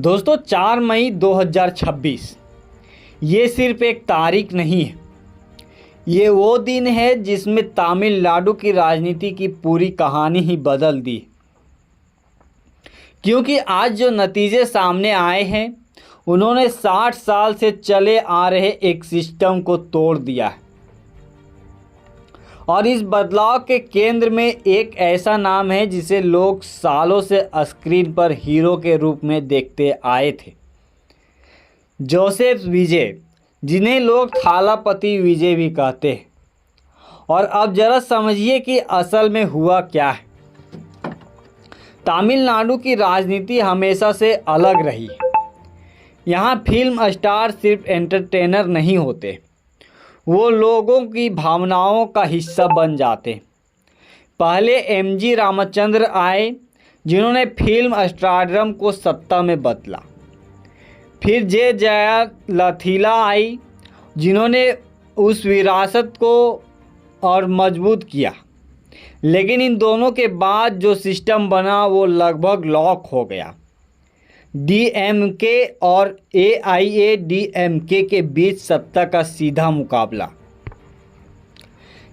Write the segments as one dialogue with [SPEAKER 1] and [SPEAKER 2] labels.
[SPEAKER 1] दोस्तों 4 मई 2026 ये सिर्फ एक तारीख नहीं है, ये वो दिन है जिसमें तमिलनाडु की राजनीति की पूरी कहानी ही बदल दी। क्योंकि आज जो नतीजे सामने आए हैं उन्होंने 60 साल से चले आ रहे एक सिस्टम को तोड़ दिया है। और इस बदलाव के केंद्र में एक ऐसा नाम है जिसे लोग सालों से स्क्रीन पर हीरो के रूप में देखते आए थे, जोसेफ विजय, जिन्हें लोग थालापति विजय भी कहते हैं। और अब जरा समझिए कि असल में हुआ क्या है। तमिलनाडु की राजनीति हमेशा से अलग रही है। यहाँ फिल्म स्टार सिर्फ एंटरटेनर नहीं होते, वो लोगों की भावनाओं का हिस्सा बन जाते। पहले एमजी रामचंद्र आए जिन्होंने फिल्म स्टारडम को सत्ता में बदला। फिर जे जयललिता आई जिन्होंने उस विरासत को और मजबूत किया। लेकिन इन दोनों के बाद जो सिस्टम बना वो लगभग लॉक हो गया। डीएमके और एआईएडीएमके के बीच सत्ता का सीधा मुकाबला।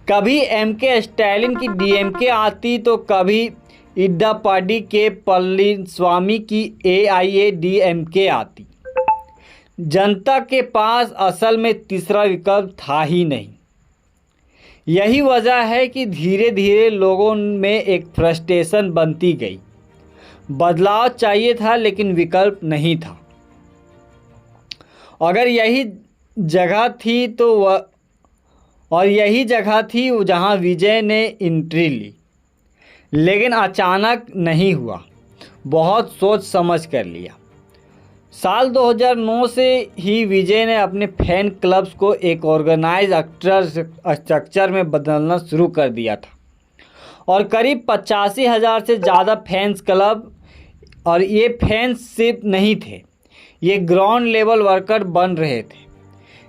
[SPEAKER 1] कभी एमके स्टैलिन की डीएमके आती तो कभी इड्डापाडी के पళनिस्वामी की एआईएडीएमके आती। जनता के पास असल में तीसरा विकल्प था ही नहीं। यही वजह है कि धीरे धीरे लोगों में एक फ्रस्ट्रेशन बनती गई। बदलाव चाहिए था लेकिन विकल्प नहीं था। अगर यही जगह थी तो यही जगह थी जहां विजय ने एंट्री ली। लेकिन अचानक नहीं हुआ, बहुत सोच समझ कर लिया। साल 2009 से ही विजय ने अपने फैन क्लब्स को एक ऑर्गेनाइज स्ट्रक्चर में बदलना शुरू कर दिया था। और करीब 85,000 से ज़्यादा फैंस क्लब, और ये फैंस सिर्फ नहीं थे, ये ग्राउंड लेवल वर्कर बन रहे थे।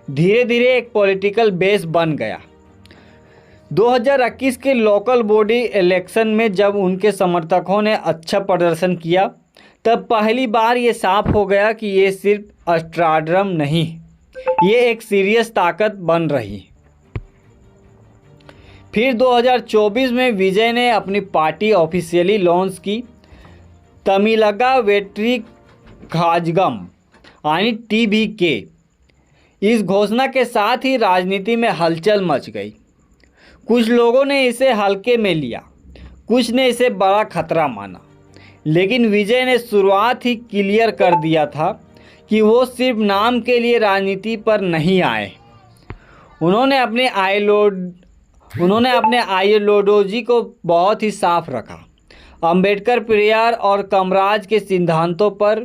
[SPEAKER 1] धीरे धीरे एक पॉलिटिकल बेस बन गया। 2021 के लोकल बॉडी इलेक्शन में जब उनके समर्थकों ने अच्छा प्रदर्शन किया तब पहली बार ये साफ हो गया कि ये सिर्फ स्टारडम नहीं, ये एक सीरियस ताकत बन रही। फिर 2024 में विजय ने अपनी पार्टी ऑफिशियली लॉन्च की, तमिलगा वेट्री कझगम यानी टीवीके। इस घोषणा के साथ ही राजनीति में हलचल मच गई। कुछ लोगों ने इसे हल्के में लिया, कुछ ने इसे बड़ा खतरा माना। लेकिन विजय ने शुरुआत ही क्लियर कर दिया था कि वो सिर्फ नाम के लिए राजनीति पर नहीं आए। उन्होंने अपने आइडियोलॉजी को बहुत ही साफ रखा। अंबेडकर प्रेयर और कामराज के सिद्धांतों पर,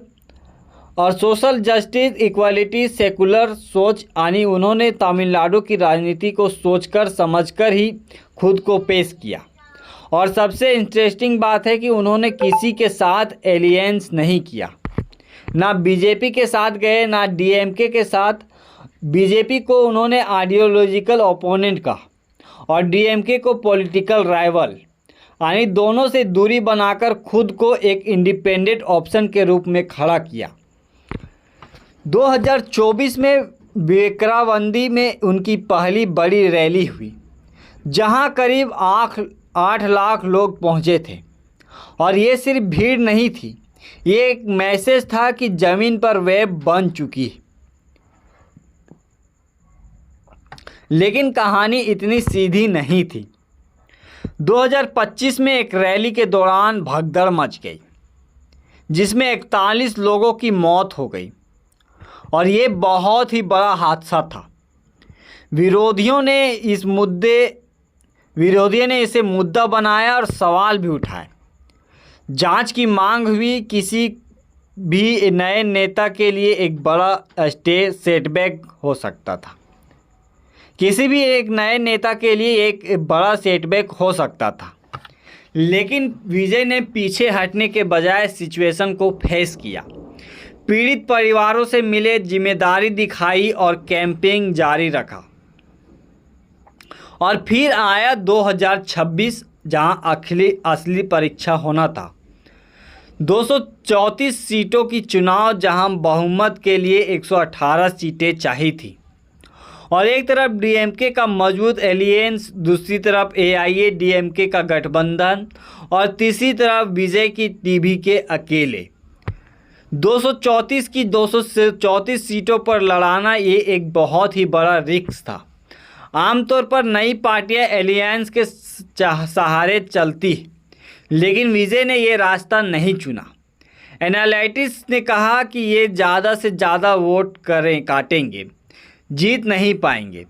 [SPEAKER 1] और सोशल जस्टिस, इक्वालिटी, सेकुलर सोच, यानी उन्होंने तमिलनाडु की राजनीति को सोचकर समझकर ही खुद को पेश किया। और सबसे इंटरेस्टिंग बात है कि उन्होंने किसी के साथ एलियंस नहीं किया, ना बीजेपी के साथ गए ना डीएमके के साथ। बीजेपी को उन्होंने आइडियोलॉजिकल ओपोनेंट कहा और डीएमके को पॉलिटिकल राइवल, यानी दोनों से दूरी बनाकर खुद को एक इंडिपेंडेंट ऑप्शन के रूप में खड़ा किया। 2024 में विक्रावंदी में उनकी पहली बड़ी रैली हुई जहां करीब 8 लाख लोग पहुंचे थे। और ये सिर्फ भीड़ नहीं थी, ये एक मैसेज था कि ज़मीन पर वेब बन चुकी है। लेकिन कहानी इतनी सीधी नहीं थी। 2025 में एक रैली के दौरान भगदड़ मच गई जिसमें 41 लोगों की मौत हो गई। और ये बहुत ही बड़ा हादसा था। विरोधियों ने इसे मुद्दा बनाया और सवाल भी उठाए। जांच की मांग हुई। किसी भी नए नेता के लिए एक बड़ा सेटबैक हो सकता था। लेकिन विजय ने पीछे हटने के बजाय सिचुएशन को फेस किया। पीड़ित परिवारों से मिले, जिम्मेदारी दिखाई और कैंपेनिंग जारी रखा। और फिर आया 2026 जहां असली परीक्षा होना था। 234 सीटों की चुनाव जहां बहुमत के लिए 118 सीटें चाहिए थी और एक तरफ डीएमके का मजबूत एलियंस, दूसरी तरफ एआईएडीएमके का गठबंधन और तीसरी तरफ विजय की टीवी के अकेले। 234 की 234 सीटों पर लड़ाना ये एक बहुत ही बड़ा रिस्क था। आमतौर पर नई पार्टियां एलियंस के सहारे चलती, लेकिन विजय ने ये रास्ता नहीं चुना। एनालिटिक्स ने कहा कि ये ज़्यादा से ज़्यादा वोट काटेंगे, जीत नहीं पाएंगे,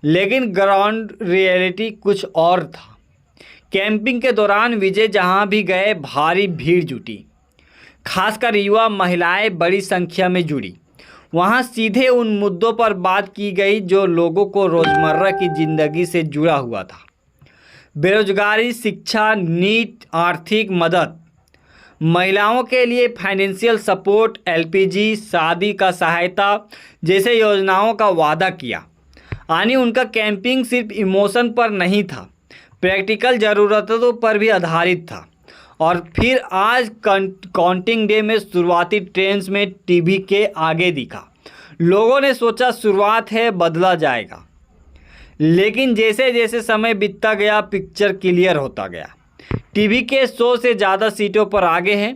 [SPEAKER 1] लेकिन ग्राउंड रियलिटी कुछ और था। कैंपिंग के दौरान विजय जहां भी गए भारी भीड़ जुटी, खासकर युवा महिलाएं बड़ी संख्या में जुड़ी। वहां सीधे उन मुद्दों पर बात की गई जो लोगों को रोज़मर्रा की ज़िंदगी से जुड़ा हुआ था। बेरोजगारी, शिक्षा, नीट, आर्थिक मदद, महिलाओं के लिए फाइनेंशियल सपोर्ट, एलपीजी, शादी का सहायता जैसे योजनाओं का वादा किया। यानी उनका कैंपिंग सिर्फ इमोशन पर नहीं था, प्रैक्टिकल ज़रूरतों पर भी आधारित था। और फिर आज काउंटिंग डे में शुरुआती ट्रेंड्स में टीवी के आगे दिखा। लोगों ने सोचा शुरुआत है, बदला जाएगा, लेकिन जैसे जैसे समय बीतता गया पिक्चर क्लियर होता गया। टीवी के 100 से ज़्यादा सीटों पर आगे हैं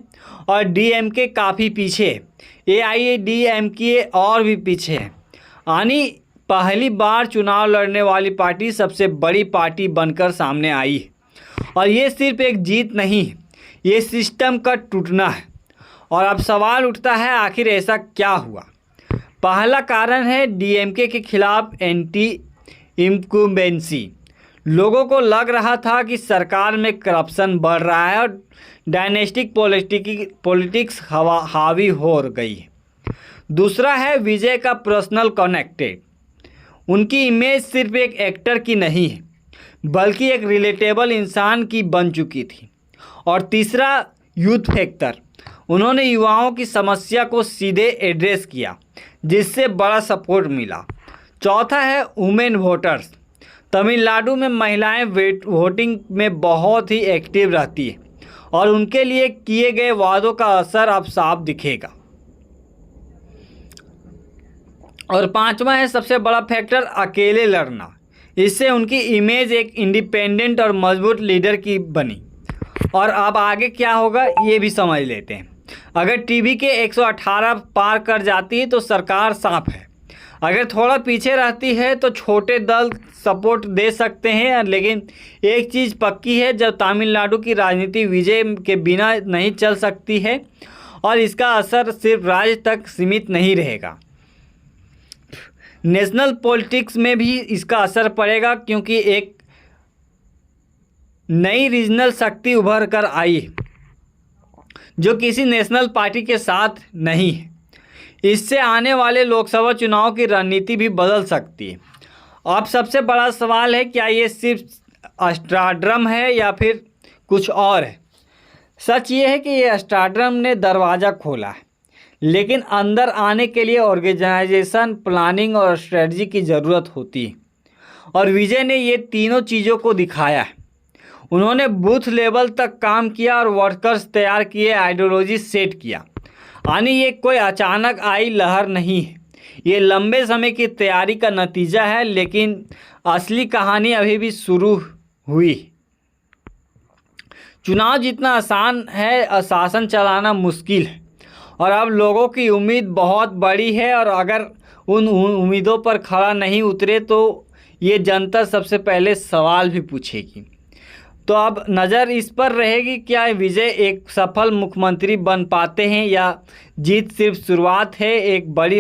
[SPEAKER 1] और डीएमके काफ़ी पीछे है, एआईएडीएमके और भी पीछे है। यानी पहली बार चुनाव लड़ने वाली पार्टी सबसे बड़ी पार्टी बनकर सामने आई है। और ये सिर्फ एक जीत नहीं, ये सिस्टम का टूटना है। और अब सवाल उठता है, आखिर ऐसा क्या हुआ? पहला कारण है डीएमके के खिलाफ एंटी इनकम्बेंसी। लोगों को लग रहा था कि सरकार में करप्शन बढ़ रहा है और डायनेस्टिक पॉलिटिक्स हावी हो गई है। दूसरा है विजय का पर्सनल कनेक्टेड। उनकी इमेज सिर्फ एक एक्टर की नहीं है, बल्कि एक रिलेटेबल इंसान की बन चुकी थी। और तीसरा यूथ फैक्टर। उन्होंने युवाओं की समस्या को सीधे एड्रेस किया, जिससे बड़ा सपोर्ट मिला। चौथा है वुमेन वोटर्स। तमिलनाडु में महिलाएं वोटिंग में बहुत ही एक्टिव रहती है और उनके लिए किए गए वादों का असर अब साफ दिखेगा। और पांचवा है सबसे बड़ा फैक्टर, अकेले लड़ना। इससे उनकी इमेज एक इंडिपेंडेंट और मजबूत लीडर की बनी। और अब आगे क्या होगा ये भी समझ लेते हैं। अगर टीवी के 118 पार कर जाती है तो सरकार साफ है। अगर थोड़ा पीछे रहती है तो छोटे दल सपोर्ट दे सकते हैं, लेकिन एक चीज़ पक्की है, जब तमिलनाडु की राजनीति विजय के बिना नहीं चल सकती है और इसका असर सिर्फ राज्य तक सीमित नहीं रहेगा, नेशनल पॉलिटिक्स में भी इसका असर पड़ेगा, क्योंकि एक नई रीजनल शक्ति उभर कर आई है जो किसी नेशनल पार्टी के साथ नहीं है। इससे आने वाले लोकसभा चुनाव की रणनीति भी बदल सकती है। अब सबसे बड़ा सवाल है, क्या ये सिर्फ स्टारडम है या फिर कुछ और है? सच ये है कि ये स्टारडम ने दरवाज़ा खोला है, लेकिन अंदर आने के लिए ऑर्गेनाइजेशन, प्लानिंग और स्ट्रेटजी की ज़रूरत होती है। और विजय ने ये तीनों चीज़ों को दिखाया है। उन्होंने बूथ लेवल तक काम किया और वर्कर्स तैयार किए, आइडियोलॉजी सेट किया। यानी ये कोई अचानक आई लहर नहीं है, ये लंबे समय की तैयारी का नतीजा है। लेकिन असली कहानी अभी भी शुरू हुई। चुनाव जितना आसान है, शासन चलाना मुश्किल है। और अब लोगों की उम्मीद बहुत बड़ी है, और अगर उन उम्मीदों पर खरा नहीं उतरे तो ये जनता सबसे पहले सवाल भी पूछेगी। तो अब नज़र इस पर रहेगी, क्या विजय एक सफल मुख्यमंत्री बन पाते हैं या जीत सिर्फ शुरुआत है एक बड़ी